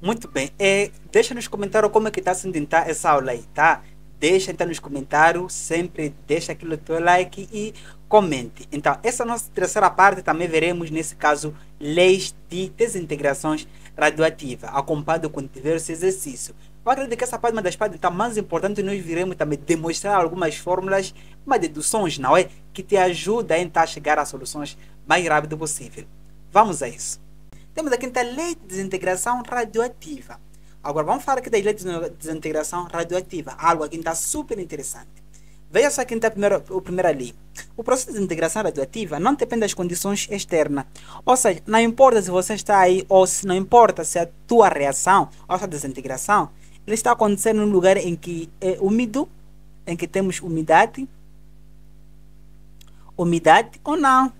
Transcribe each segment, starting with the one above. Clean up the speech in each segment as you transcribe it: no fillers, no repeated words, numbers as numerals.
Muito bem. Deixa nos comentários como é que está sendo então essa aula aí, tá? Deixa então nos comentários, sempre deixa aquele teu like e comente. Então, essa nossa terceira parte também veremos, nesse caso, leis de desintegrações radioativas, acompanhado com diversos exercícios. Eu acredito que essa parte é uma das partes então, mais importantes. Nós viremos também demonstrar algumas fórmulas, uma deduções, não é? Que te ajuda então, a chegar a soluções mais rápido possível. Vamos a isso. Temos aqui então a lei de desintegração radioativa. Agora vamos falar aqui da lei de desintegração radioativa, algo aqui está super interessante. Veja só aqui então a primeira lei. O processo de desintegração radioativa não depende das condições externas. Ou seja, não importa se você está aí ou se não importa se a tua reação ou a sua desintegração ele está acontecendo num lugar em que é úmido, em que temos umidade ou não.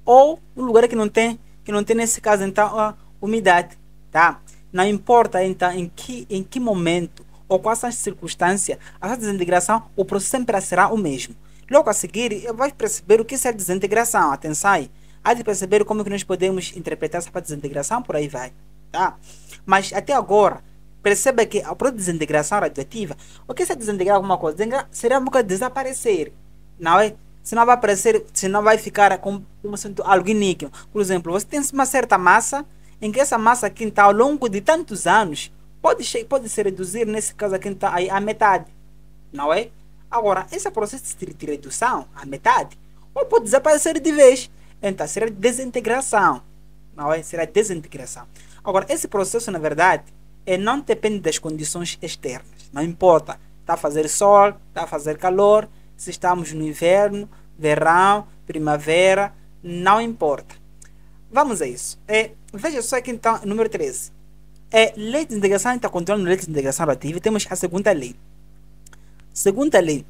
Ou um lugar que não tem nesse caso então a umidade, tá? Não importa então em que momento ou quais são as circunstâncias, a desintegração, o processo sempre será o mesmo. Logo a seguir, vai perceber o que é a desintegração. Atenção aí. Há de perceber como que nós podemos interpretar essa desintegração, por aí vai, tá? Mas até agora, perceba que a própria desintegração radioativa, o que é desintegrar alguma coisa? Seria uma coisa desaparecer, não é? Senão vai aparecer, senão vai ficar como sendo algo níquel. Por exemplo, você tem uma certa massa, em que essa massa aqui está ao longo de tantos anos, pode se reduzir, nesse caso aqui está aí a metade, não é? Agora, esse processo de redução à metade, ou pode desaparecer de vez, então será desintegração, não é? Será desintegração. Agora, esse processo, na verdade, não depende das condições externas, não importa, está a fazer sol, está a fazer calor, se estamos no inverno, verão, primavera, não importa. Vamos a isso. Veja só aqui então, número 13. Lei de integração está controlando a lei de integração relativa. Temos a segunda lei. Segunda lei.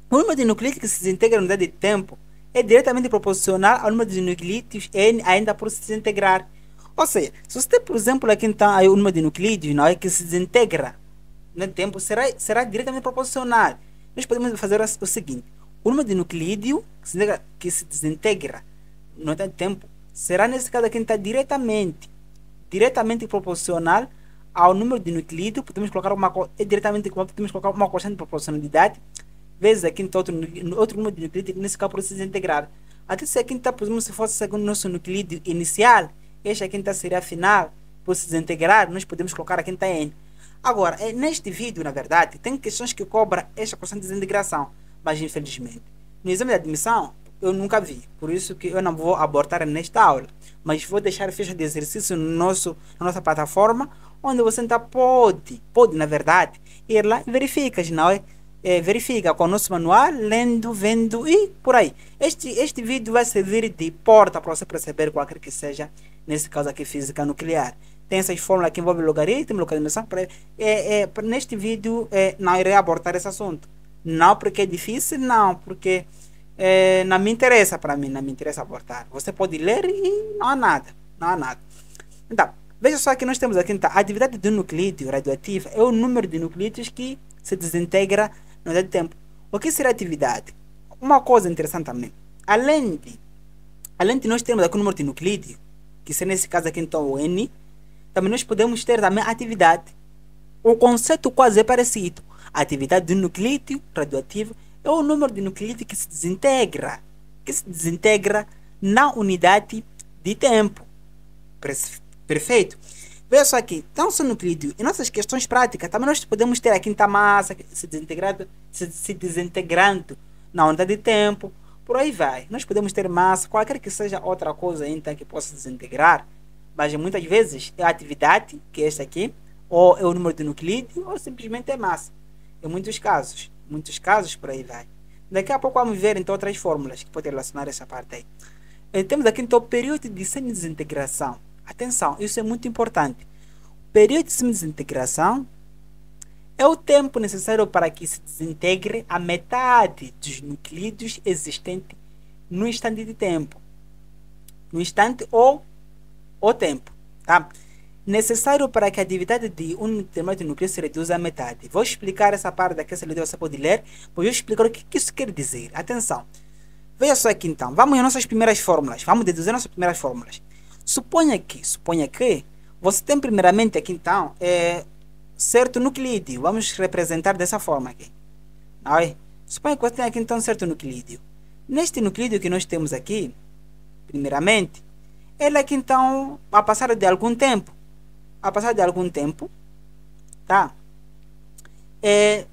O número de nucleídos que se desintegra na unidade de tempo é diretamente proporcional ao número de nucleídos N ainda por se desintegrar. Ou seja, se você tem, por exemplo, aqui então aí o número de nucleídos, não é, que se desintegra no tempo, será diretamente proporcional. Nós podemos fazer o seguinte: o número de nucleído que se desintegra no tempo será, nesse caso aqui, está diretamente proporcional ao número de nucleído. Podemos colocar podemos colocar uma constante de proporcionalidade vezes aqui então, outro número de nucleído, nesse caso por se desintegrar. Até se aqui então, por exemplo, se fosse segundo o nosso nucleído inicial, este aqui então seria final por se desintegrar, nós podemos colocar aqui então N. Agora, neste vídeo, na verdade, tem questões que cobram esta questão de desintegração, mas infelizmente, no exame de admissão, eu nunca vi, por isso que eu não vou abordar nesta aula, mas vou deixar ficha de exercício na nossa plataforma, onde você então pode, na verdade, ir lá e verifica, não é? Verifica com o nosso manual, lendo, vendo e por aí. Este vídeo vai servir de porta para você perceber qualquer que seja, nesse caso aqui, física nuclear. Tem essas fórmulas que envolvem logaritmo, localização. Neste vídeo não irei abordar esse assunto. Não porque é difícil, não porque não me interessa para mim, não me interessa abordar. Você pode ler e não há nada. Não há nada. Então, veja só que nós temos aqui, então, a atividade do nucleído radioativo é o número de nucleídos que se desintegra no unidade de tempo. O que será atividade? Uma coisa interessante também. Além de nós termos aqui o número de nucleído, que será nesse caso aqui então o N, também nós podemos ter também atividade. O conceito quase é parecido. A atividade do nucleído radioativo é o número de nucleídos que se desintegra na unidade de tempo. Perfeito? Veja só aqui, então se o nucleído, em nossas questões práticas, também nós podemos ter aqui a massa se desintegrando na unidade de tempo, por aí vai. Nós podemos ter massa, qualquer que seja outra coisa então que possa desintegrar, mas muitas vezes é a atividade, que é esta aqui, ou é o número de nucleído, ou simplesmente é massa. Em muitos casos por aí vai. Daqui a pouco vamos ver então outras fórmulas que podem relacionar essa parte aí. Temos aqui então o período de semi-desintegração. Atenção, isso é muito importante. O período de semi-desintegração é o tempo necessário para que se desintegre a metade dos nucleídos existentes no instante de tempo. No instante ou o tempo, tá? Necessário para que a atividade de um determinado núcleo se reduza à metade. Vou explicar essa parte daqui, você pode ler, vou explicar o que isso quer dizer. Atenção. Veja só aqui então, vamos às nossas primeiras fórmulas, vamos deduzir nossas primeiras fórmulas. Suponha que você tem primeiramente aqui então certo nucleídeo. Vamos representar dessa forma aqui. Aí, suponha que você tem aqui então certo nucleídeo. Neste nucleídeo que nós temos aqui, primeiramente, ele aqui então, a passar de algum tempo, tá?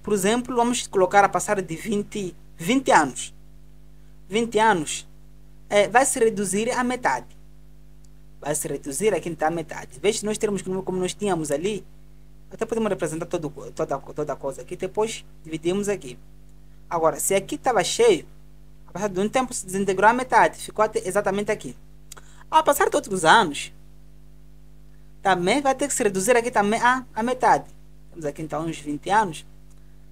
Por exemplo, vamos colocar a passar de 20 anos. 20 anos vai se reduzir à metade. Vai se reduzir aqui então à metade. Veja, nós termos como nós tínhamos ali, até podemos representar toda a coisa aqui, depois dividimos aqui. Agora, se aqui estava cheio, a passar de um tempo se desintegrou à metade, ficou exatamente aqui. Ao passar de outros anos, também vai ter que se reduzir aqui também à metade. Temos aqui então uns 20 anos,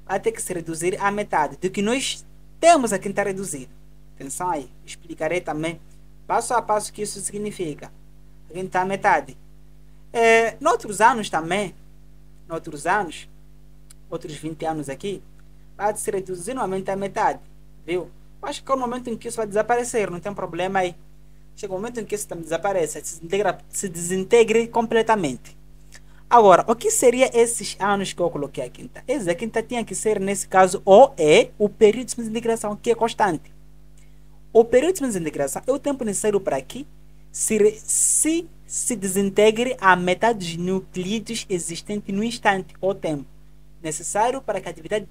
vai ter que se reduzir à metade do que nós temos aqui está reduzido. Atenção aí, explicarei também passo a passo o que isso significa. Aqui está a metade. Noutros anos também, outros 20 anos aqui, vai se reduzir novamente à metade, viu? Acho que é o momento em que isso vai desaparecer, não tem problema aí. Chega o momento em que isso também desaparece, se desintegre completamente. Agora, o que seria esses anos que eu coloquei aqui? Então? Esse aqui tinha que ser, nesse caso, o período de desintegração, que é constante. O período de desintegração é o tempo necessário para que se desintegre a metade dos nucleídos existentes no instante, ou tempo necessário para que a atividade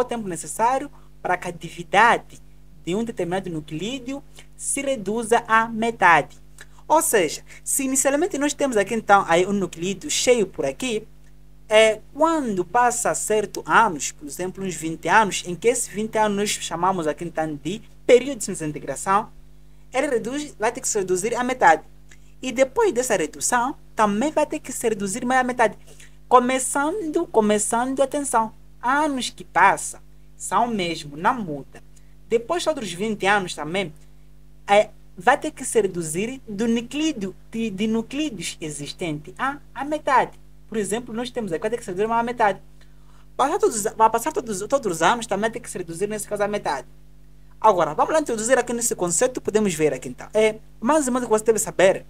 tempo necessário para que a atividade de um determinado nucleído se reduza à metade. Ou seja, se inicialmente nós temos aqui então aí um nucleído cheio por aqui, quando passa certos anos, por exemplo uns 20 anos, em que esses 20 anos nós chamamos aqui então de período de desintegração, ele vai ter que se reduzir à metade. E depois dessa redução, também vai ter que se reduzir mais à metade. Começando, atenção, anos que passam são mesmo, não muda. Depois de outros 20 anos também, vai ter que se reduzir do nucleído, de nucleídos existentes à metade. Por exemplo, nós temos aqui, vai ter que se reduzir à metade. Vai passar todos os anos, também tem que se reduzir, nesse caso, à metade. Agora, vamos lá introduzir aqui nesse conceito, podemos ver aqui então. Mais ou menos o que você deve saber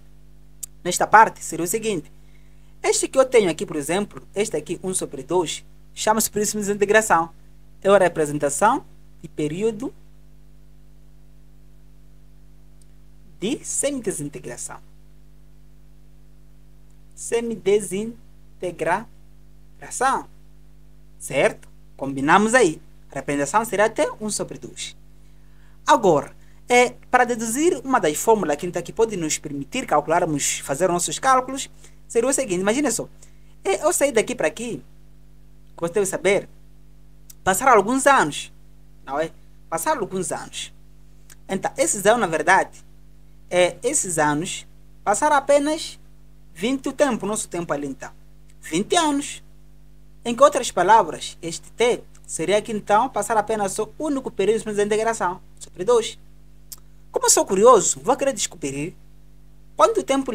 nesta parte seria o seguinte. Este que eu tenho aqui, por exemplo, este aqui, 1 sobre 2, chama-se período de desintegração. É a representação de período de semidesintegração. Semidesintegração. Certo? Combinamos aí. A representação será até 1 sobre 2. Agora, para deduzir uma das fórmulas que pode nos permitir calcularmos, fazer nossos cálculos, seria o seguinte, imagine só. Eu saí daqui para aqui, você deve saber, passaram alguns anos, não é? Passaram alguns anos. Então, esses anos, na verdade, esses anos passaram apenas 20 o tempo, nosso tempo ali então. 20 anos. Em que outras palavras, este T seria aqui então passar apenas o único período de desintegração, sobre 2. Como eu sou curioso, vou querer descobrir quanto tempo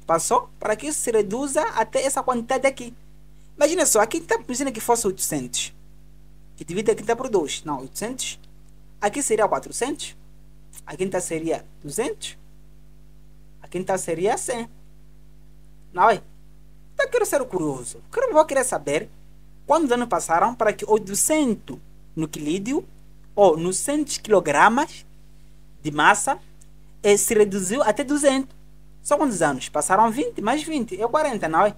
passou, para que isso se reduza até essa quantidade aqui. Imagina só, aqui está, imagina que fosse 800, que divide aqui está por 2, não, 800, aqui seria 400, aqui então seria 200, aqui então seria 100, não é? Então eu quero ser curioso, vou querer saber quantos anos passaram para que o 200 nucleído, ou 200 kg de massa, se reduziu até 200. São quantos anos? Passaram 20, mais 20, é 40, não é?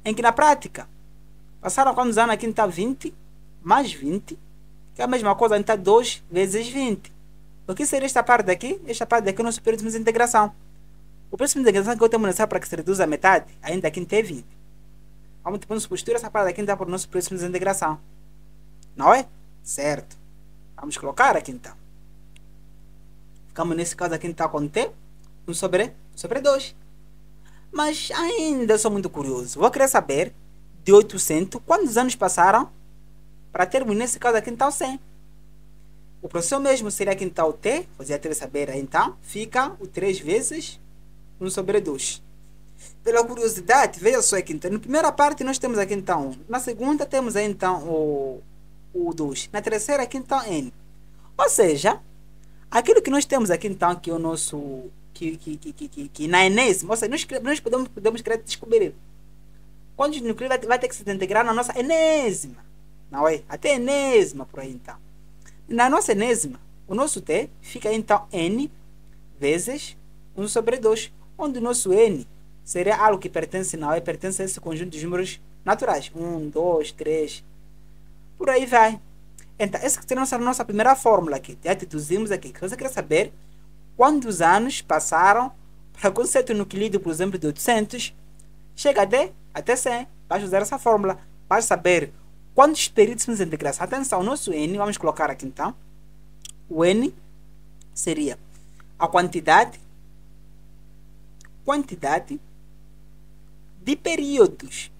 Em que na prática, passaram quantos anos aqui está 20, mais 20, que é a mesma coisa, está 2 vezes 20. O que seria esta parte daqui? Esta parte daqui é o nosso período de desintegração. O período de desintegração que eu tenho necessário para que se reduza a metade, ainda aqui tem 20. Vamos ter nos postura, essa parte daqui está para o nosso período de desintegração. Não é? Certo. Vamos colocar aqui então. Ficamos nesse caso aqui então com T, 1 sobre 2. Mas ainda sou muito curioso. Vou querer saber de 800 quantos anos passaram para termos nesse caso aqui então 100. O processo mesmo seria aqui então o T, você já deve saber aí então, fica o 3 vezes 1 sobre 2. Pela curiosidade, veja só aqui então, na primeira parte nós temos aqui então 1, na segunda temos aí então o 2, na terceira aqui então N. Ou seja, aquilo que nós temos aqui então, que é o nosso que na enésima, ou seja, nós podemos querer descobrir quantos nucleotídeos vai ter que se integrar na nossa enésima, não é? Até enésima por aí então. Na nossa enésima, o nosso T fica então N vezes 1 sobre 2, onde o nosso N seria algo que pertence, não é? Pertence a esse conjunto de números naturais. 1, 2, 3, por aí vai. Então, essa é a nossa primeira fórmula aqui. Já deduzimos aqui. Se você quer saber quantos anos passaram para que um certo nucleído, por exemplo, de 800, chega até 100. Basta usar essa fórmula. Basta saber quantos períodos de integração. Atenção, o nosso N, vamos colocar aqui então. O N seria a quantidade de períodos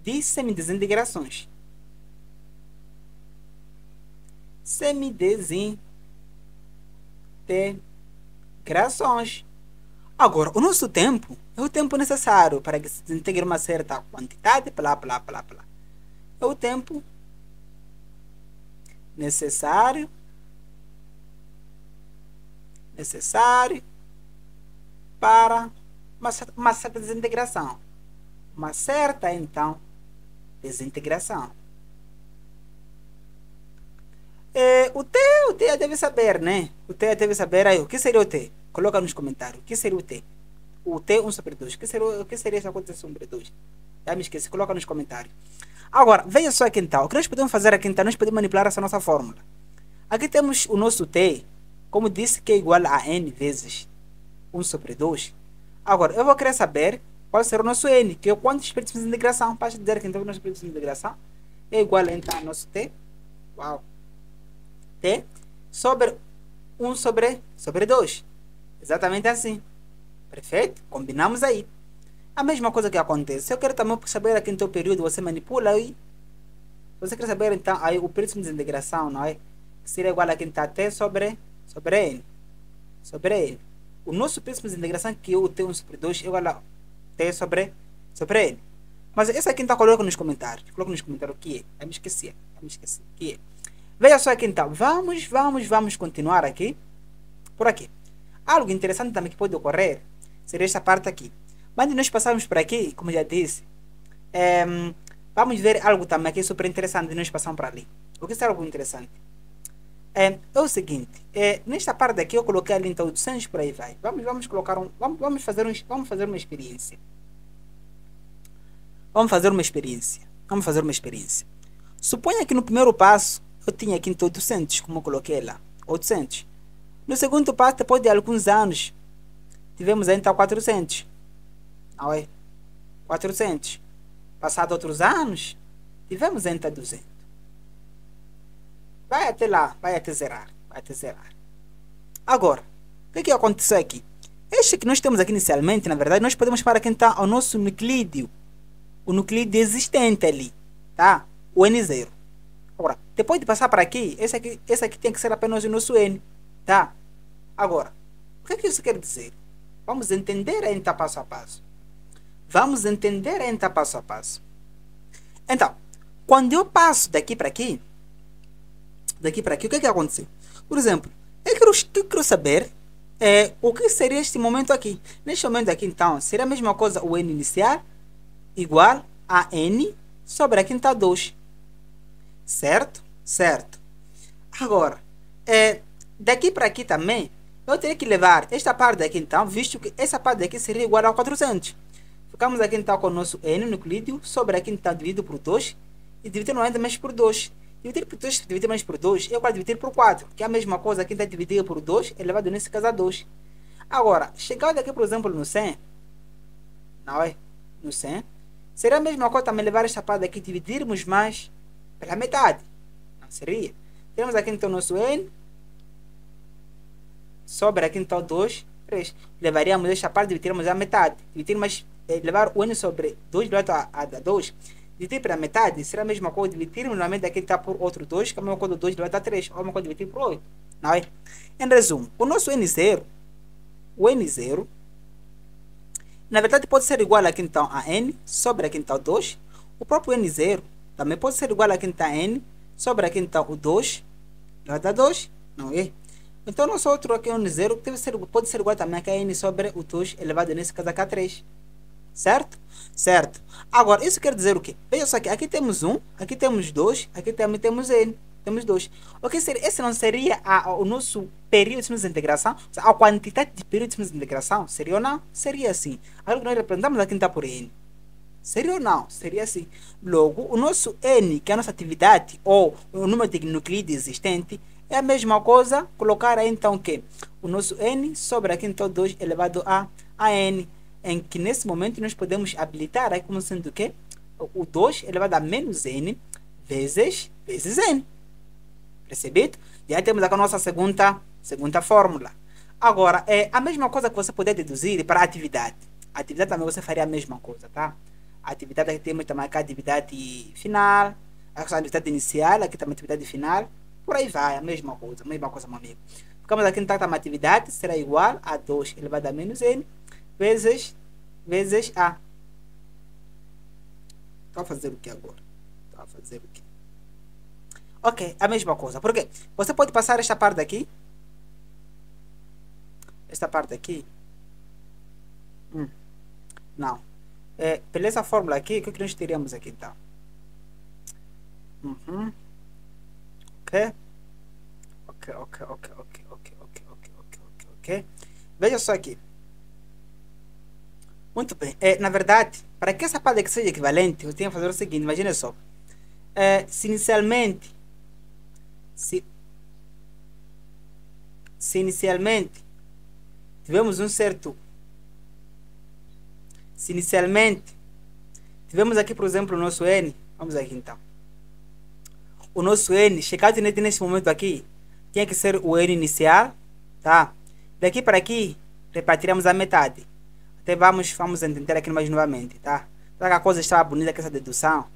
de semidesintegrações. Semidesintegrações. Agora, o nosso tempo é o tempo necessário para que se desintegre uma certa quantidade, É o tempo necessário para uma certa desintegração. Uma certa, então, desintegração. O T deve saber, né? O T deve saber aí. O que seria o T? Coloca nos comentários. O que seria o T? O T 1 sobre 2. O que seria essa conta sobre 2? Já me esqueci. Coloca nos comentários. Agora, veja só aqui então. O que nós podemos fazer aqui então? Nós podemos manipular essa nossa fórmula. Aqui temos o nosso T, como disse, que é igual a N vezes 1 sobre 2. Agora, eu vou querer saber qual será o nosso N, que é o quantos períodos de integração. Basta dizer que então o nosso período de integração é igual a então, ao nosso T. Uau! T sobre 1 sobre 2. Exatamente assim. Perfeito? Combinamos aí. A mesma coisa que acontece. Se eu quero também saber aqui então o período, você manipula aí. Você quer saber então aí o período de integração, não é? Que seria igual a quem está T sobre N. Sobre N. O nosso período de integração, que é o T1 sobre 2, é igual a T sobre N. Mas essa aqui então coloca nos comentários. Coloca nos comentários o que é. Eu me esqueci. O que é. Veja só aqui então. Vamos continuar aqui. Por aqui. Algo interessante também que pode ocorrer seria esta parte aqui. Mas antes de nós passarmos por aqui, como já disse, vamos ver algo também que é super interessante de nós passarmos para ali. O que é algo interessante? É o seguinte, nesta parte aqui eu coloquei ali então 800 por aí vai. Vamos fazer uma experiência. Vamos fazer uma experiência. Suponha que no primeiro passo eu tinha aqui então 800, como eu coloquei lá, 800. No segundo passo, depois de alguns anos, tivemos então 400. Não é? 400. Passado outros anos, tivemos então 200. Vai até lá, vai até zerar. Agora, o que aconteceu aqui? Este que nós temos aqui inicialmente, na verdade, nós podemos parar aqui então ao nosso nucleído. O nucleído existente ali, tá? O N0. Agora, depois de passar para aqui, esse aqui tem que ser apenas o nosso N, tá? Agora, o que isso quer dizer? Vamos entender então passo a passo. Então, quando eu passo daqui para aqui, o que aconteceu? Por exemplo, eu quero saber o que seria este momento aqui. Neste momento aqui, então, seria a mesma coisa o N inicial igual a N sobre aqui então 2. Certo? Agora, daqui para aqui também, eu teria que levar esta parte daqui então, visto que essa parte daqui seria igual a 400. Ficamos aqui então com o nosso N nucleído sobre aqui então dividido por 2 e dividir 90 mais por 2. Dividir por 2, dividir mais por 2 é igual a dividir por 4, que é a mesma coisa aqui está dividido por 2 elevado nesse caso a 2. Agora, chegando aqui por exemplo no 100, não é? No 100, seria a mesma coisa também levar esta parte daqui e dividirmos mais pela metade. Não seria? Temos aqui então o nosso N sobre aqui então 2, 3. Levaríamos esta parte, dividirmos a metade. Levar o N sobre 2 elevado a 2. Dividir pela metade será a mesma coisa. Dividirmos novamente aqui está por outro 2, que é a mesma coisa do 2 elevado a 3. Ou a mesma coisa dividir por 8. Não é? Em resumo, o nosso N0, na verdade pode ser igual aqui então a N sobre aqui então 2. O próprio N0 também pode ser igual aqui então a N sobre aqui então o 2 elevado a 2. Não é? Então, nosso outro aqui N0 pode ser igual também a N sobre o 2 elevado nesse caso aqui a 3. Certo? Certo. Agora, isso quer dizer o quê? Veja só que aqui temos 1, aqui temos 2, aqui também temos N. Temos 2. O que seria? Esse não seria o nosso período de integração? A quantidade de período de integração? Seria ou não? Seria assim. Agora que nós representamos aqui está por N. Seria ou não? Seria assim. Logo, o nosso N, que é a nossa atividade, ou o número de nucleídos existente, é a mesma coisa, colocar aí então o quê? O nosso N sobre aqui então 2 elevado a N, em que nesse momento nós podemos habilitar aí como sendo o quê? O 2 elevado a menos N vezes N. Percebido? Já temos aqui a nossa segunda fórmula. Agora, é a mesma coisa que você poder deduzir para a atividade. A atividade também você faria a mesma coisa, tá? A atividade aqui temos também a atividade final, a atividade inicial, aqui também a atividade final, por aí vai, a mesma coisa, meu amigo. Ficamos aqui então, a atividade será igual a 2 elevado a menos N vezes A. Estou a fazer o que agora? Estou a fazer o que? Ok, a mesma coisa. Por quê? Você pode passar esta parte aqui. Esta parte aqui. Não. Pela essa fórmula aqui, o que nós teríamos aqui então? Ok. Veja só aqui. Muito bem. Na verdade, para que essa parte aqui seja equivalente, eu tenho que fazer o seguinte, imagina só. Se inicialmente tivemos um certo... Se inicialmente tivemos aqui, por exemplo, o nosso N, vamos aqui então. O nosso N, chegado nesse momento aqui, tinha que ser o N inicial, tá? Daqui para aqui, repartiremos a metade. Até vamos entender aqui mais novamente, tá? Será que a coisa estava bonita com essa dedução?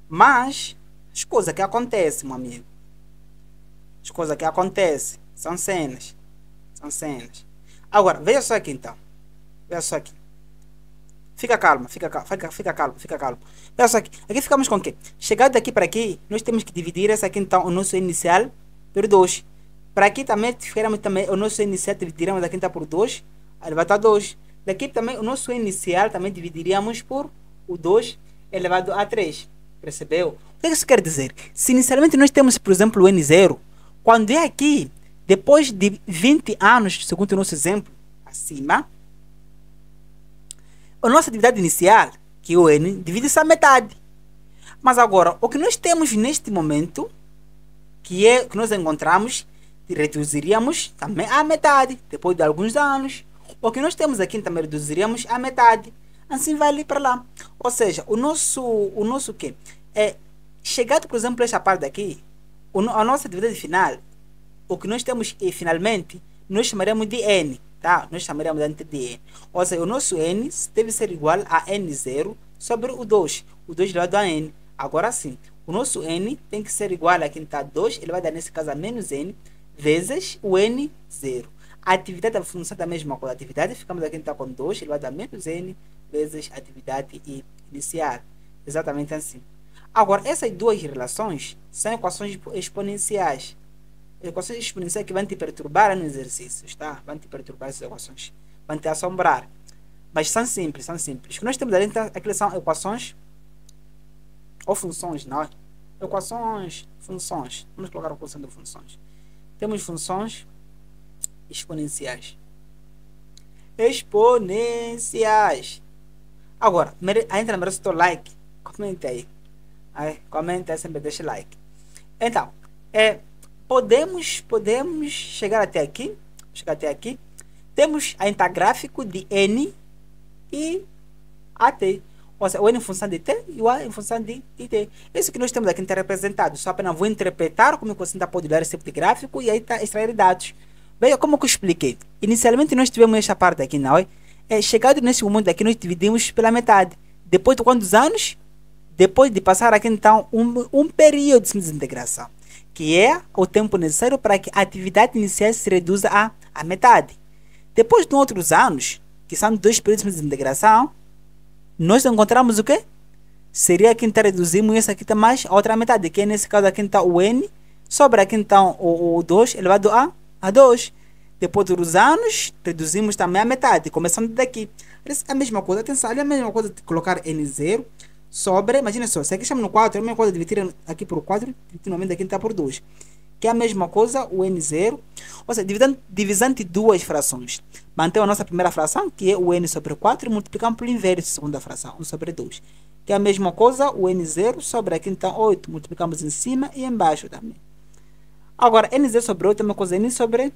Mas, as coisas que acontecem, meu amigo. As coisas que acontecem são cenas. São cenas. Agora, veja só aqui então. Veja só aqui. Fica calmo. Olha só aqui. Aqui ficamos com o quê? Chegado daqui para aqui, nós temos que dividir essa aqui, então, o nosso inicial por 2. Para aqui também, o nosso inicial dividiremos aqui então, por 2, elevado a 2. Daqui também, o nosso inicial também dividiríamos por o 2 elevado a 3. Percebeu? O que isso quer dizer? Se inicialmente nós temos, por exemplo, o N0, quando é aqui, depois de 20 anos, segundo o nosso exemplo, acima, a nossa atividade inicial, que é o N, divide-se à metade. Mas agora, o que nós temos neste momento, que é o que nós encontramos, reduziríamos também à metade, depois de alguns anos. O que nós temos aqui também reduziríamos à metade. Assim vai ali para lá. Ou seja, o nosso quê? Chegado, por exemplo, a esta parte aqui, a nossa atividade final, o que nós temos finalmente, nós chamaremos de N. Tá? Nós chamaremos de N. Ou seja, o nosso N deve ser igual a N0 sobre o 2. O 2 elevado a N. Agora sim, o nosso N tem que ser igual a quem está 2 elevado a, nesse caso, a menos N, vezes o N0. A atividade da função da mesma coisa. A atividade ficamos aqui então com 2 elevado a menos N, vezes a atividade inicial. Exatamente assim. Agora, essas duas relações são equações exponenciais. Equações exponenciais que vão te perturbar nos exercícios, tá? Vão te perturbar essas equações. Vão te assombrar. Mas são simples, são simples. O que nós temos ali, então, aqui são equações ou funções, não é? Equações, funções. Vamos colocar a função de funções. Temos funções exponenciais. Exponenciais. Agora, ainda merece o teu like. Comenta aí. Comenta aí, sempre deixa like. Então, podemos chegar até aqui. Temos ainda gráfico de N e AT. Ou seja, o N em função de T e o A em função de T. Isso que nós temos aqui está representado. Só apenas vou interpretar como você pode dar esse tipo de gráfico e aí extrair dados. Veja como que eu expliquei. Inicialmente nós tivemos esta parte aqui, não é? Chegado nesse momento aqui, nós dividimos pela metade. Depois de quantos anos? Depois de passar aqui, então, um período de desintegração, que é o tempo necessário para que a atividade inicial se reduza à metade. Depois de outros anos, que são 2 períodos de desintegração, nós encontramos o quê? Seria aqui, então, reduzimos isso aqui mais a outra metade, que é nesse caso aqui, então, o N, sobre aqui, então, o 2 elevado a a 2. Depois dos anos, reduzimos também a metade, começando daqui. É a mesma coisa, atenção, é a mesma coisa de colocar N0 sobre, imagina só, se aqui estamos no 4, é a mesma coisa de dividir aqui por 4, finalmente aqui está por 2. Que é a mesma coisa, o N0, ou seja, divisando duas frações. Mantém a nossa primeira fração, que é o N sobre 4, e multiplicamos pelo inverso, segunda fração, 1 sobre 2. Que é a mesma coisa, o N0 sobre aqui então 8, multiplicamos em cima e embaixo também. Agora, N0 sobre 8 é a mesma coisa, N sobre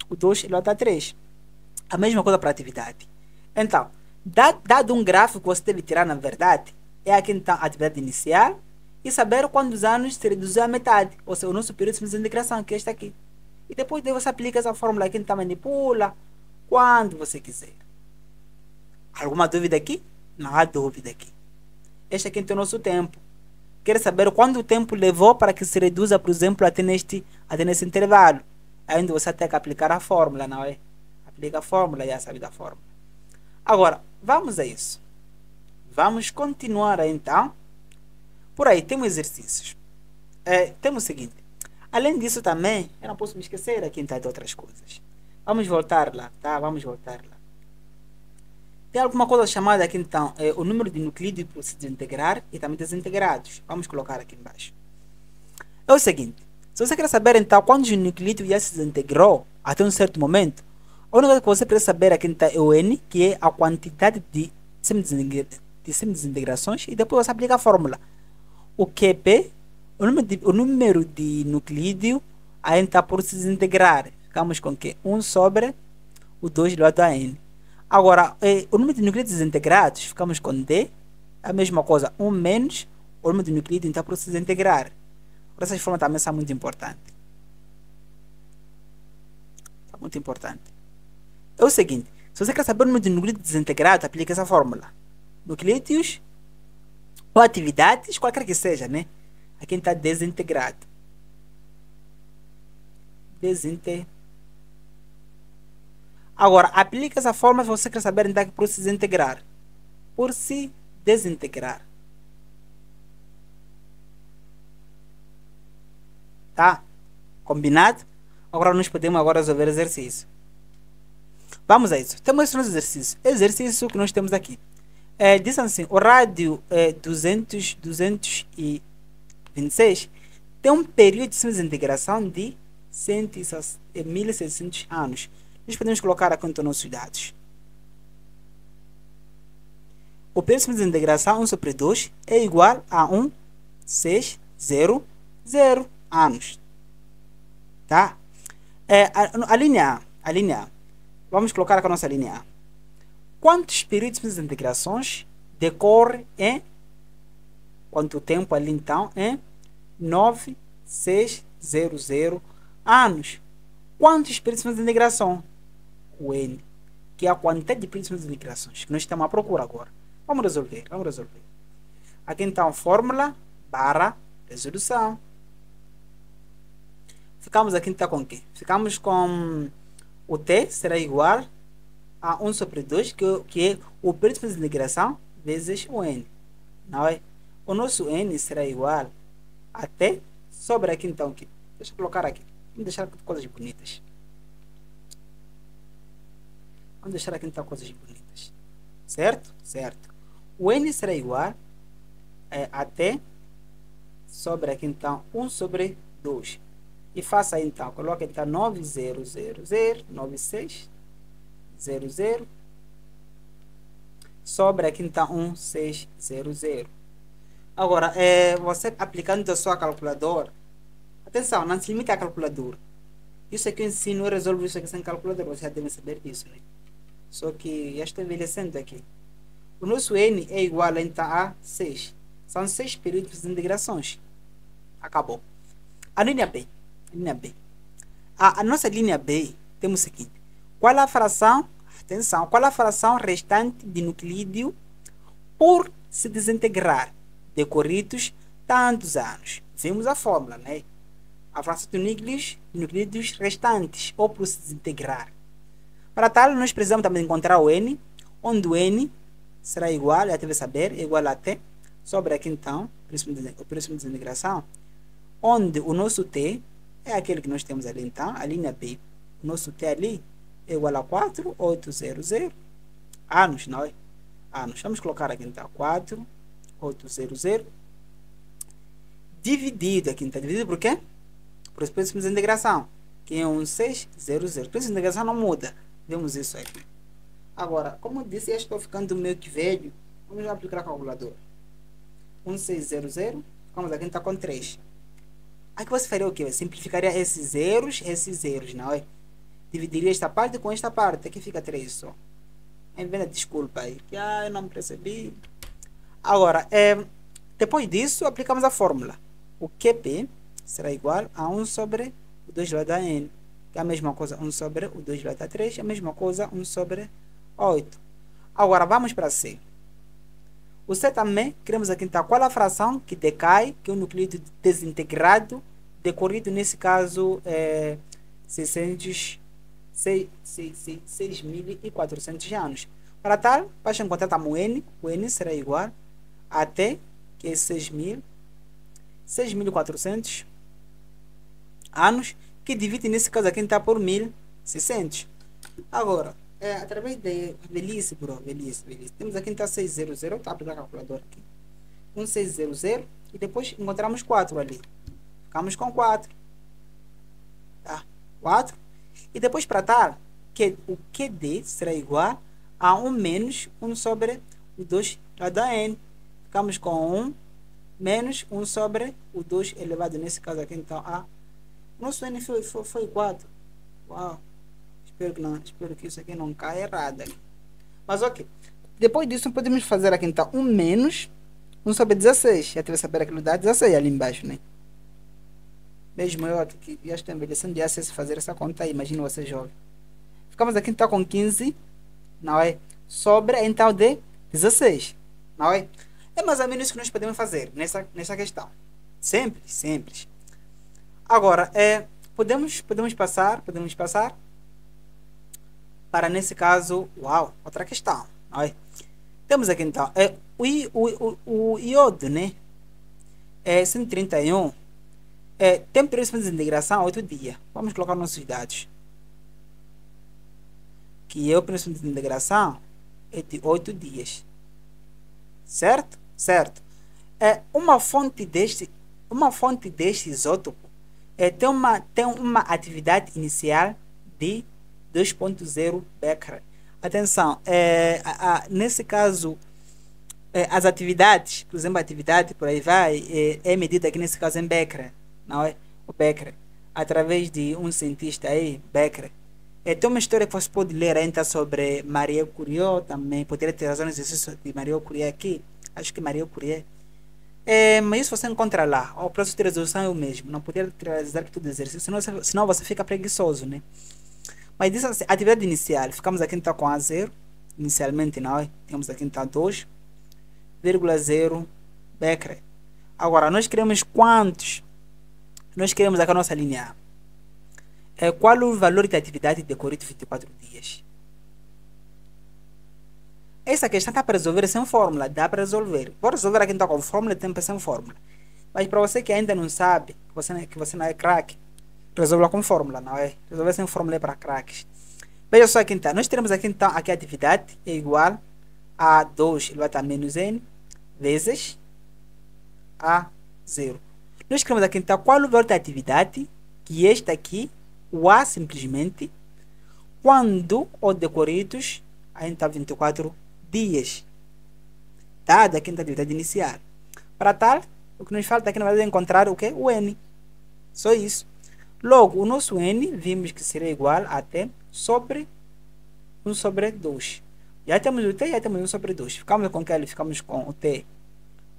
o 2 elevado a 3. A mesma coisa para a atividade. Então, dado um gráfico que você deve tirar, na verdade, é aqui então a atividade inicial e saber quantos anos se reduziu a metade, ou seja, o nosso período de integração, que é este aqui. E depois você aplica essa fórmula aqui, então manipula quando você quiser. Alguma dúvida aqui? Não há dúvida aqui. Este aqui é o nosso tempo. Quer saber quanto tempo levou para que se reduza, por exemplo, até nesse intervalo. Ainda você tem que aplicar a fórmula, não é? Aplica a fórmula e já sabe da fórmula. Agora, vamos a isso. Vamos continuar então. Por aí, temos exercícios. Temos o seguinte. Além disso também, eu não posso me esquecer aqui então de outras coisas. Vamos voltar lá, tá? Vamos voltar lá. Tem alguma coisa chamada aqui então, o número de nucleídos para se desintegrar e também desintegrados. Vamos colocar aqui embaixo. É o seguinte. Se você quer saber então quantos nucleídos já se desintegrou até um certo momento, a única coisa que você precisa saber aqui então é o N, que é a quantidade de semidesintegrações, e depois você aplica a fórmula. O QP, o número de nucleídos ainda está por se desintegrar. Ficamos com que 1 sobre o 2 elevado a N. Agora, o número de nucleídos desintegrados, ficamos com D, a mesma coisa, 1 menos o número de nucleídos está por se desintegrar. Essas formas também são muito importantes. São muito importantes. É o seguinte, se você quer saber o número de nucleídos desintegrados, aplique essa fórmula. Nucleídos ou atividades, qualquer que seja, né? Aqui está desintegrado. Agora, aplique essa fórmula se você quer saber então que por se desintegrar. Por se desintegrar. Tá? Combinado? Agora nós podemos agora resolver o exercício. Vamos a isso. Temos esse nosso exercício. Exercício que nós temos aqui. Diz assim, o rádio 226 tem um período de desintegração de 1.600 anos. Nós podemos colocar aqui então nossos dados. O período de desintegração 1 sobre 2 é igual a 1.600 anos. Tá? A linha A. Vamos colocar aqui a nossa linha A. Quantos períodos de desintegrações decorre em quanto tempo ali então? Em 9.600 anos. Quantos períodos de desintegração? O N, que é a quantidade de períodos de desintegrações que nós estamos à procura agora. Vamos resolver. Aqui então, fórmula barra resolução. Ficamos aqui então com o quê? Ficamos com o T será igual a 1 sobre 2, que é o período de desintegração vezes o N. Não é? O nosso N será igual a T sobre aqui então. Aqui. Deixa eu colocar aqui. Vamos deixar aqui coisas bonitas. Vamos deixar aqui então coisas bonitas. Certo? Certo. O N será igual a T sobre aqui então 1 sobre 2. E faça aí então, coloca então 9.000.9600 sobre aqui então 1.600. Agora, você aplicando a sua calculadora, atenção, não se limita à calculadora. Isso aqui eu ensino, eu resolvo isso aqui sem calculadora, você já deve saber disso, né? Só que já estou envelhecendo aqui. O nosso N é igual então a 6. São 6 períodos de desintegrações. Acabou. A linha B. A nossa linha B temos o seguinte. Qual a fração, atenção, qual a fração restante de nucleído por se desintegrar decorridos tantos anos? Vimos a fórmula, né? A fração de nucleídos restantes ou por se desintegrar. Para tal, nós precisamos também encontrar o N, onde o N será igual, já deve saber, é igual a T, sobre aqui então, o período de desintegração, onde o nosso T é aquele que nós temos ali então, a linha B. o nosso T ali é igual a 4800 anos, não é? Anos. Vamos colocar aqui então 4800 dividido aqui, está dividido por quê? Por esse princípio de integração, que é 1600. O princípio de integração não muda. Vemos isso aqui. Agora, como eu disse, eu estou ficando meio que velho. Vamos aplicar a calculadora. 1600, ficamos aqui então com 3. Aqui você faria o quê? Simplificaria esses zeros, não é? Dividiria esta parte com esta parte. Aqui fica 3 só. Desculpa aí, que eu não percebi. Agora, depois disso, aplicamos a fórmula. O QP será igual a 1 sobre o 2 elevado a n, que é a mesma coisa 1 sobre o 2 elevado a 3, é a mesma coisa 1 sobre 8. Agora, vamos para C. O C também, queremos aqui então qual a fração que decai, que é o nucleído desintegrado, decorrido nesse caso 6.400 anos. Para tal, basta encontrar o N será igual a T, que é 6.400 anos, que divide nesse caso aqui está por 1.600. Agora, através de velhice, velhice. Temos aqui então 600, tá aplicar a calculadora aqui. 1600 e depois encontramos 4 ali. Ficamos com 4. Tá? 4. E depois para tal, que o QD será igual a 1 menos 1 sobre o 2 elevado a n. Ficamos com 1 menos 1 sobre o 2 elevado, nesse caso aqui, então, a nosso n foi 4. Uau! Espero que isso aqui não caia errado aqui. Mas ok. Depois disso, podemos fazer aqui, então, 1 menos 1 sobre 16. Já teve saber aquilo dá 16 ali embaixo, né? Mesmo eu aqui que já estou envelhecendo, já sei fazer essa conta aí. Imagina você jovem. Ficamos aqui, então, com 15, não é? Sobre, então, de 16, não é? É mais ou menos isso que nós podemos fazer nessa questão. Simples. Agora, podemos passar para, nesse caso, outra questão. Não é? Temos aqui, então, o iodo, né? 131. Tem período de integração 8 dias. Vamos colocar nossos dados. Que o período de integração é de 8 dias. Certo? Uma fonte deste isótopo tem uma atividade inicial de 2.0 Becquerel. Atenção, nesse caso, as atividades, por exemplo, a atividade por aí vai, é medida aqui nesse caso em Becquerel, não é? O Becquerel, através de um cientista aí, Becquerel. Tem uma história que você pode ler ainda sobre Maria Curie também. Poderia ter razão no exercício de Maria Curie aqui. Acho que Maria Curie. Mas isso você encontra lá. O processo de resolução é o mesmo. Não poderia realizar todo o exercício, senão você fica preguiçoso, né? Mas diz assim, atividade inicial. Ficamos aqui então com a 0. Inicialmente, não é? Temos aqui então 2,0 Becquerel. Agora, nós queremos quantos? Nós queremos aqui a nossa linha A. Qual o valor de atividade decorrido 24 dias? Essa questão está para resolver sem fórmula. Dá para resolver. Vou resolver aqui então com fórmula e tempo sem fórmula. Mas para você que ainda não sabe, que você não é craque, resolva com fórmula, não é? Resolver sem fórmula é para craques. Veja só aqui então. Nós teremos aqui então a atividade é igual a 2 elevado a menos n vezes a 0. Nós queremos aqui então qual o valor da atividade, que este aqui, o A simplesmente, quando o decorridos ainda 24 dias, tá? Da quinta atividade inicial. Para tal, o que nos falta aqui na verdade é encontrar o que? O N. Só isso. Logo, o nosso N, vimos que seria igual a T sobre 1 sobre 2. Já temos o T, já temos 1 sobre 2. Ficamos com que ali? Ficamos com o T.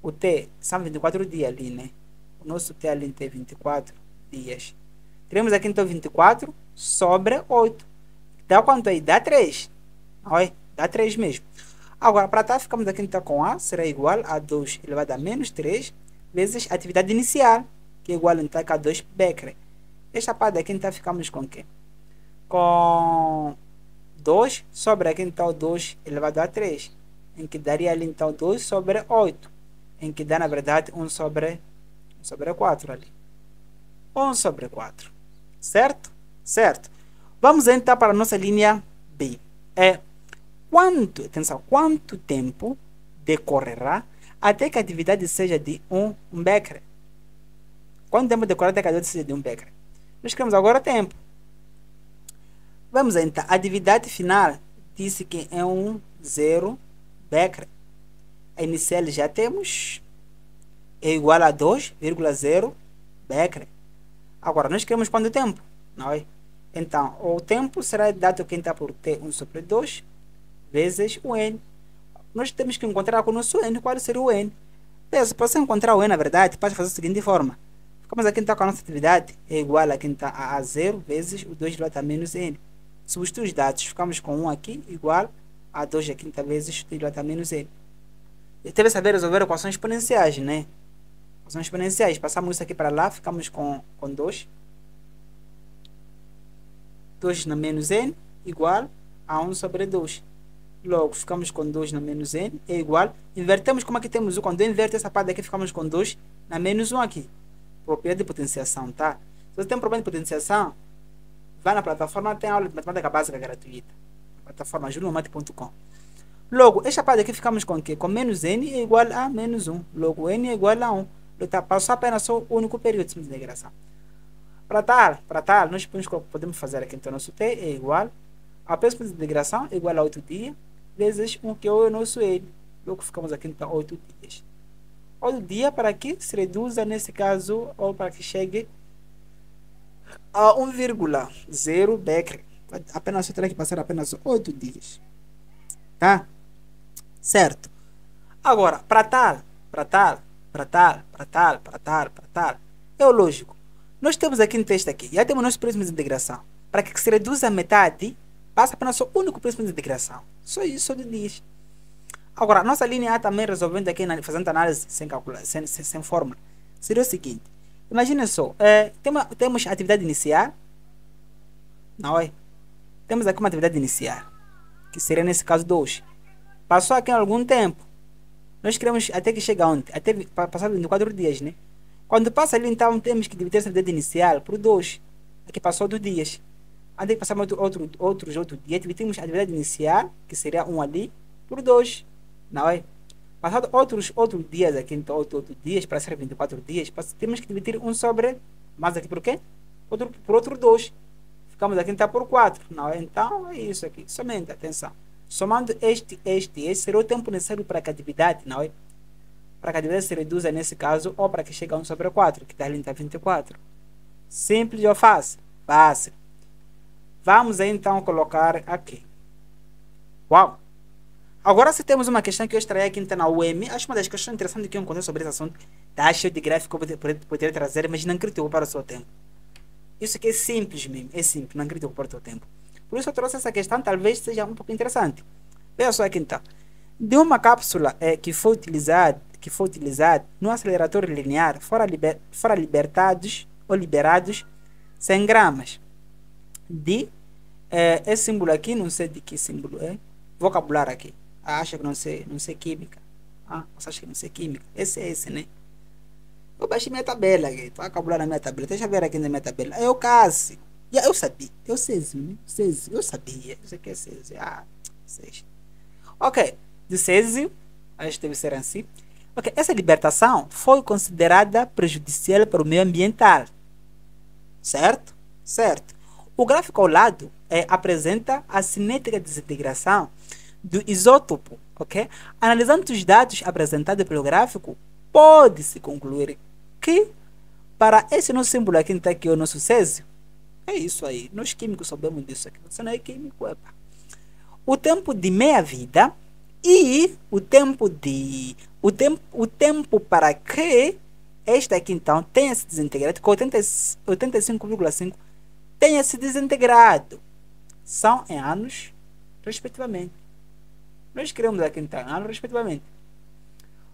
O T são 24 dias ali, né? O nosso T ali tem 24 dias. Teremos aqui então 24 sobre 8. Dá quanto aí? Dá 3. Oi? Dá 3 mesmo. Agora, para tal, ficamos aqui então com A será igual a 2 elevado a menos 3 vezes a atividade inicial, que é igual então a 2 Becquerel. Esta parte aqui então ficamos com o quê? Com 2 sobre aqui então 2 elevado a 3, em que daria ali então 2 sobre 8, em que dá na verdade 1 sobre 4 ali. 1 sobre 4. Certo? Vamos então para a nossa linha B. Atenção, quanto tempo decorrerá até que a atividade seja de 1 becquerel? Quanto tempo decorrerá até que a atividade seja de 1 becquerel? Nós queremos agora tempo. Vamos então, a atividade final disse que é 0 becquerel. A inicial já temos, é igual a 2,0 becquerel. Agora, nós queremos quanto tempo? Não é? Então, o tempo será dado aqui então por T1 sobre 2 vezes o N. Nós temos que encontrar com o nosso N. Qual seria o N? Para você encontrar o N, na verdade, pode fazer da seguinte forma. Ficamos aqui então com a nossa atividade. É igual aqui então a 0 vezes o 2 elevado a menos N. Substituir os dados. Ficamos com 1 aqui igual a 2 aqui então vezes 2 elevado a menos N. E deve saber resolver equações exponenciais, né? Equações exponenciais. Passamos isso aqui para lá. Ficamos com 2. 2 na menos N igual a 1 sobre 2. Logo, ficamos com 2 na menos N é igual. Invertemos como aqui temos o. Quando eu inverto essa parte aqui, ficamos com 2 na menos 1 aqui. Propriedade de potenciação, tá? Se você tem um problema de potenciação, vai na plataforma, tem aula de matemática básica gratuita. Plataforma juliomate.com. Logo, esta parte aqui ficamos com o quê? Com menos N é igual a menos 1. Logo, N é igual a 1. Tá, passou apenas só o único período de integração. Para tal, nós podemos fazer aqui, então, nosso T é igual a peso de integração é igual a 8 dias, vezes 1, que é o nosso N. Logo, ficamos aqui, então, 8 dias. 8 dias para que se reduza, nesse caso, ou para que chegue a 1,0 becquerel. Apenas eu terá que passar apenas 8 dias. Tá? Certo. Agora, para tal, é o lógico. Nós temos aqui no texto aqui, já temos nossos princípios de integração. Para que se reduza a metade, passa apenas o único princípio de integração. Só isso, só diz. Agora, nossa linha A também resolvendo aqui, fazendo análise sem calcular, sem fórmula. Seria o seguinte. Imagina só, temos atividade inicial. Não é? Temos aqui uma atividade inicial, que seria nesse caso 2. Passou aqui algum tempo. Nós queremos até que chegue onde? Até passar 24 dias, né? Quando passa ali, então, temos que dividir essa atividade inicial por 2. Aqui passou 2 dias. Antes de passar outros dias, dividimos a atividade inicial, que seria 1 ali, por 2. Não é? Passado outros dias aqui, então, outros dias, para ser 24 dias, temos que dividir 1 sobre, mais aqui por quê? Por outro 2. Ficamos aqui, então, por 4. Não é? Então, é isso aqui. Somente, atenção. Somando este será o tempo necessário para que a atividade, não é? Para que a atividade se reduza nesse caso, ou para que chegue a 1 sobre 4, que está ali em 24. Simples ou fácil? Fácil. Vamos então colocar aqui. Uau! Agora, se temos uma questão que eu extraí aqui então, na UEM, acho uma das questões interessantes que eu encontrei sobre esse assunto, está cheio de gráfico que eu poderia trazer, mas não critico para o seu tempo. Isso aqui é simples mesmo, é simples, não critico para o seu tempo. Por isso eu trouxe essa questão, talvez seja um pouco interessante. Veja só aqui então. De uma cápsula que foi utilizada no acelerador linear, foram liberados 100 gramas de esse símbolo aqui, não sei de que símbolo é, vocabulário aqui. Acha que não sei química. Você acha que não sei química? Esse, né? Eu baixei minha tabela aqui, estou a calcular na minha tabela. Deixa eu ver aqui na minha tabela. É o Cássio. Eu sabia. Eu Césio, né? Césio. Eu sabia. Isso aqui é Césio. Césio. Ok. De Césio. Acho que deve ser assim. Ok. Essa libertação foi considerada prejudicial para o meio ambiental. Certo? Certo. O gráfico ao lado apresenta a cinética de desintegração do isótopo. Ok? Analisando os dados apresentados pelo gráfico, pode-se concluir que para esse nosso símbolo aqui, está aqui o nosso Césio. É isso aí. Nós químicos sabemos disso aqui. Você não é químico, epa. O tempo de meia-vida e o tempo para que esta aqui, então, tenha se desintegrado, com 85,5 tenha se desintegrado. São em anos, respectivamente. Nós queremos aqui, então, anos, respectivamente.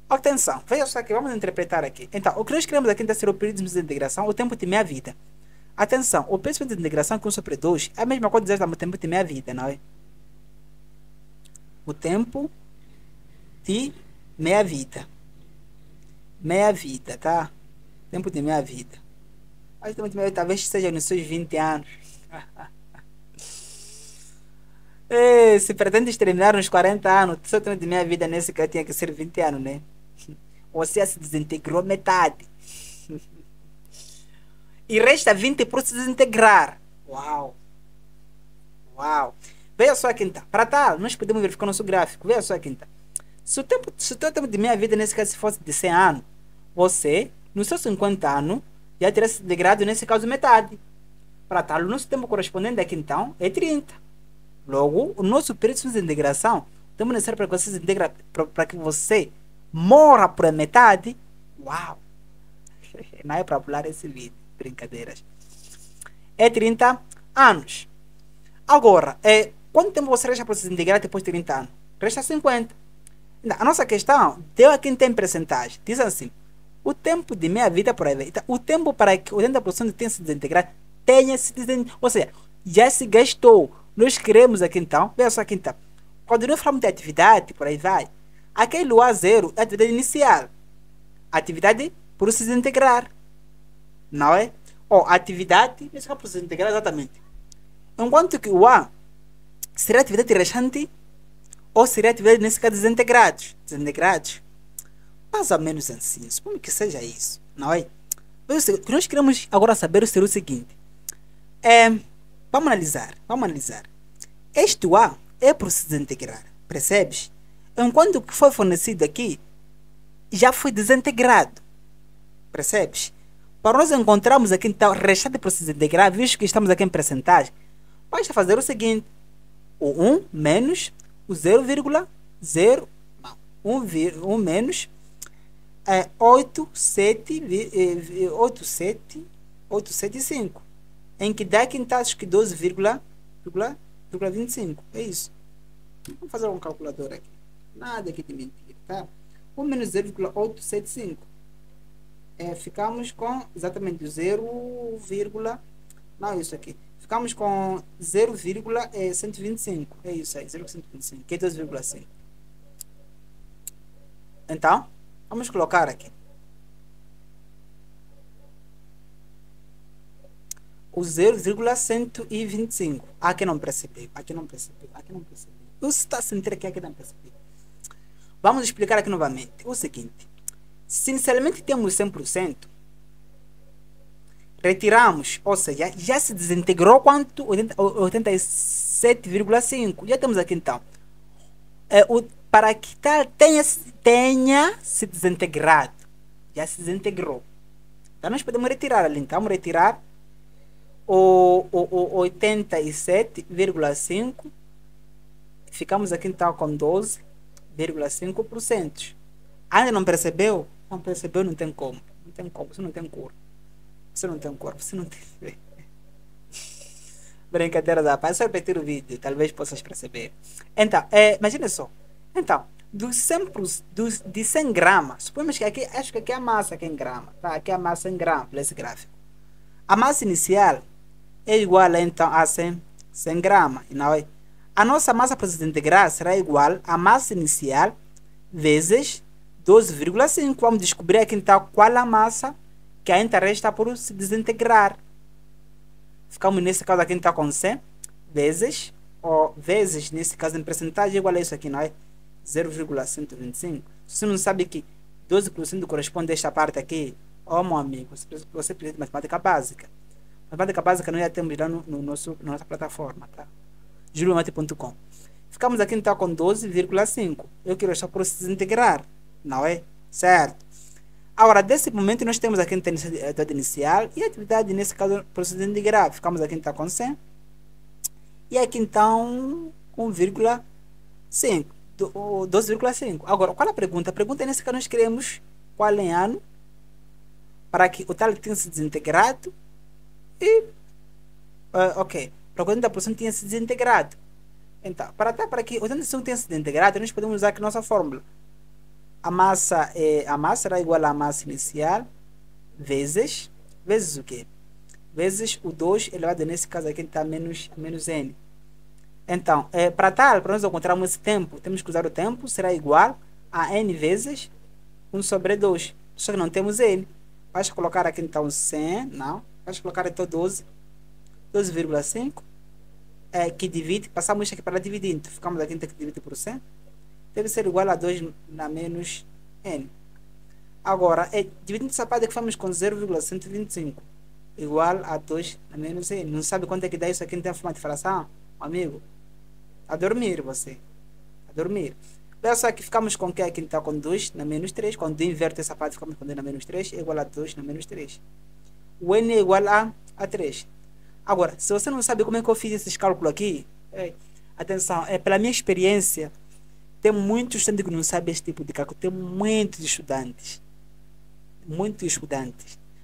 Atenção, veja só aqui, vamos interpretar aqui. Então, o que nós queremos aqui ser o período de desintegração, o tempo de meia-vida. Atenção, o período de desintegração com 1 sobre 2 é a mesma coisa dizer o tempo de meia-vida, não é? O tempo de meia-vida. Meia-vida, tá? Tempo de meia-vida. Mas o tempo de meia-vida talvez seja nos seus 20 anos. Se pretendes terminar nos 40 anos, só tempo de minha vida nesse que tinha que ser 20 anos, né? Você se desintegrou metade. E resta 20 por se desintegrar. Uau! Uau! Veja só aqui então. Para tal, nós podemos verificar o nosso gráfico. Veja só aqui então. Se o teu tempo de minha vida, nesse caso, fosse de 100 anos, você, nos seus 50 anos, já teria se desintegrado, nesse caso, metade. Para tal, o nosso tempo correspondente aqui então é 30. Logo, o nosso período de desintegração, o tempo necessário para que você se integra, para que você morra por metade. Uau! Não é para pular esse vídeo. Brincadeiras. É 30 anos. Agora, quanto tempo você resta para se integrar depois de 30 anos? Resta 50. A nossa questão deu aqui em percentagem. Diz assim: o tempo de minha vida por aí. Então, o tempo para que 80% tenha se desintegrado tenha se desintegrado. Ou seja, já se gastou. Nós queremos aqui então, veja só aqui então. Quando nós falamos de atividade, por aí vai, aquele A0 é a atividade inicial. Atividade por se desintegrar. Não é? Ou atividade, nesse caso por se desintegrar exatamente. Enquanto que o A seria atividade restante ou seria atividade nesse caso desintegrados. Desintegrados. Mais ou menos assim. Suponho que seja isso. Não é? Mas o que nós queremos agora saber seria o seguinte. Vamos analisar. Vamos analisar. Este A é por se desintegrar. Percebes? Enquanto o que foi fornecido aqui já foi desintegrado. Percebes? Para nós encontrarmos aqui então restante por se desintegrar, visto que estamos aqui em percentagem, basta fazer o seguinte: o 1 menos o 0,0, não, 1 menos 875, em que dá aqui então acho que 12,25. É isso. Vamos fazer um calculador aqui. Nada aqui de mentira, tá? 1 menos 0,875. Ficamos com exatamente 0, não, isso aqui. Ficamos com 0,125. É isso aí, 0,125, que é 2,5. Então, vamos colocar aqui o 0,125. Aqui não percebeu, aqui não percebeu, aqui não percebeu. Você está a sentir aqui não percebeu. Vamos explicar aqui novamente. O seguinte: se inicialmente temos 100%, retiramos, ou seja, já se desintegrou quanto? 87,5. Já temos aqui então. Para que tal tenha se desintegrado. Já se desintegrou. Então nós podemos retirar ali. Então vamos retirar o 87,5. Ficamos aqui então com 12,5%. Ainda não percebeu? Não percebeu, não tem como. Não tem como, você não tem cor. Você não tem cor, você não tem. Brincadeira da paz, só repetir o vídeo, talvez possas perceber. Então, imagina só. Então, de 100 gramas, supomos que aqui, acho que aqui é a massa aqui em grama, tá? Aqui é a massa em grama, nesse gráfico. A massa inicial é igual então a 100 gramas, não é? A nossa massa para se integrar será igual a massa inicial vezes 12,5. Vamos descobrir aqui então qual a massa que ainda resta por se desintegrar. Ficamos nesse caso aqui então com 100 vezes, nesse caso em percentagem, igual a isso aqui, não é? 0,125. Se você não sabe que 12% corresponde a esta parte aqui, meu amigo, você precisa de matemática básica. Matemática básica nós já temos lá na nossa plataforma, tá? juliomate.com. Ficamos aqui então com 12,5. Eu quero só por se desintegrar, não é? Certo? Agora, desse momento, nós temos aqui a atividade inicial e a atividade, nesse caso, por se desintegrar. Ficamos aqui então com 100. E aqui então, 1,5. 12,5. Agora, qual é a pergunta? A pergunta é nesse caso, nós queremos qual em ano para que o tal tenha se desintegrado e, ok, para que 80% tenha se desintegrado. Então, para que 80% tenha se desintegrado, nós podemos usar aqui nossa fórmula. A massa será igual à massa inicial vezes o quê? Vezes o 2 elevado, nesse caso aqui está menos n. Então, para nós encontrarmos esse tempo, temos que usar o tempo, será igual a n vezes 1 sobre 2. Só que não temos n. Basta colocar aqui então 100, não. Basta colocar então 12,5. que divide, passamos isto aqui para dividir, então ficamos aqui que divide por 100, deve ser igual a 2 na menos n. Agora, dividindo essa parte que fomos com 0,125 igual a 2 na menos n. Não sabe quanto é que dá isso aqui em forma de fração? Amigo, a dormir você. A dormir. Olha só que ficamos com o que aqui está com 2 na menos 3. Quando inverte essa parte, ficamos com 2 na menos 3 é igual a 2 na menos 3. O n é igual a 3. Agora, se você não sabe como é que eu fiz esses cálculos aqui, atenção, pela minha experiência, tem muitos estudantes que não sabem esse tipo de cálculo. Tem muitos estudantes.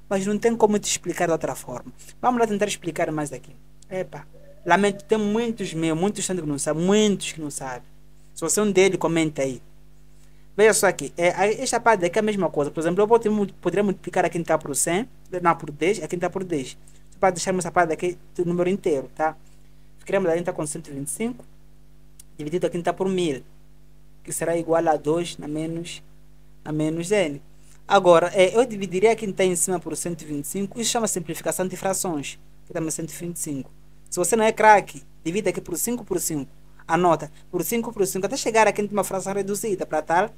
Mas não tem como te explicar de outra forma. Vamos lá tentar explicar mais aqui. Lamento, tem muitos estudantes que não sabem. Muitos que não sabem. Se você é um deles, comenta aí. Veja só aqui. Esta parte aqui é a mesma coisa. Por exemplo, eu poderia multiplicar aqui está por 100. Não, por 10. Aqui está por 10. Para deixarmos essa parte aqui do número inteiro, tá? Ficaremos aqui está com 125. Dividido aqui está por 1000. Que será igual a 2 na menos n. Agora, eu dividiria aqui está em cima por 125. Isso chama simplificação de frações. Aqui também 125. Se você não é craque, divide aqui por 5 por 5. Anota, por 5 por 5, até chegar aqui em uma fração reduzida, para tal.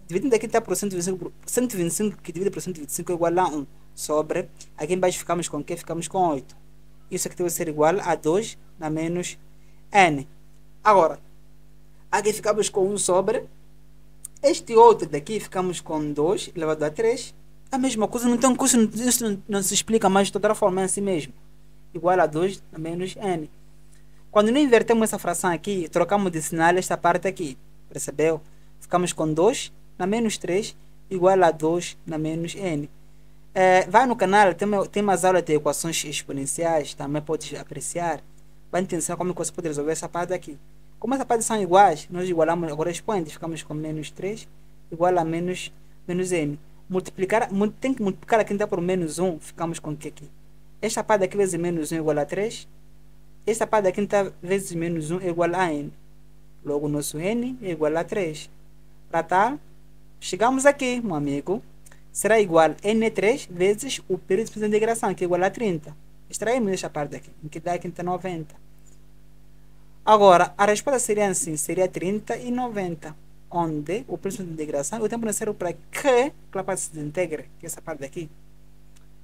Dividindo aqui está por 125 que divide por 125 é igual a 1. Sobre, aqui embaixo ficamos com o que? Ficamos com 8. Isso aqui deve ser igual a 2 na menos n. Agora, aqui ficamos com 1 sobre. Este outro daqui ficamos com 2 elevado a 3. A mesma coisa, não tem curso, isso não se explica mais de outra forma, é assim mesmo. Igual a 2 na menos n. Quando não invertemos essa fração aqui, trocamos de sinal esta parte aqui. Percebeu? Ficamos com 2 na menos 3 igual a 2 na menos n. Vai no canal, tem mais aulas de equações exponenciais, também pode apreciar. Vai entender como você pode resolver essa parte aqui. Como essa parte são iguais, nós igualamos agora expoente, ficamos com menos 3 igual a menos n. Tem que multiplicar aqui então por menos 1, ficamos com o que aqui? Esta parte aqui vezes menos 1 igual a 3. Esta parte aqui está vezes menos 1 igual a n. Logo, nosso n é igual a 3. Para tal, chegamos aqui, meu amigo. Será igual a n3 vezes o período de integração, que é igual a 30. Extraímos esta parte aqui, que dá aqui 90. Agora, a resposta seria assim, seria 30 e 90. Onde o período de integração, o tempo necessário para que a parte se desintegre, que é essa parte aqui,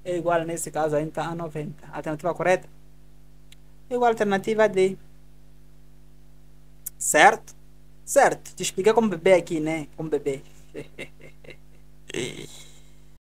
é igual, nesse caso, ainda a 90. A alternativa correta? É igual a alternativa D. Certo? Certo. Te expliquei como bebê aqui, né? Como bebê.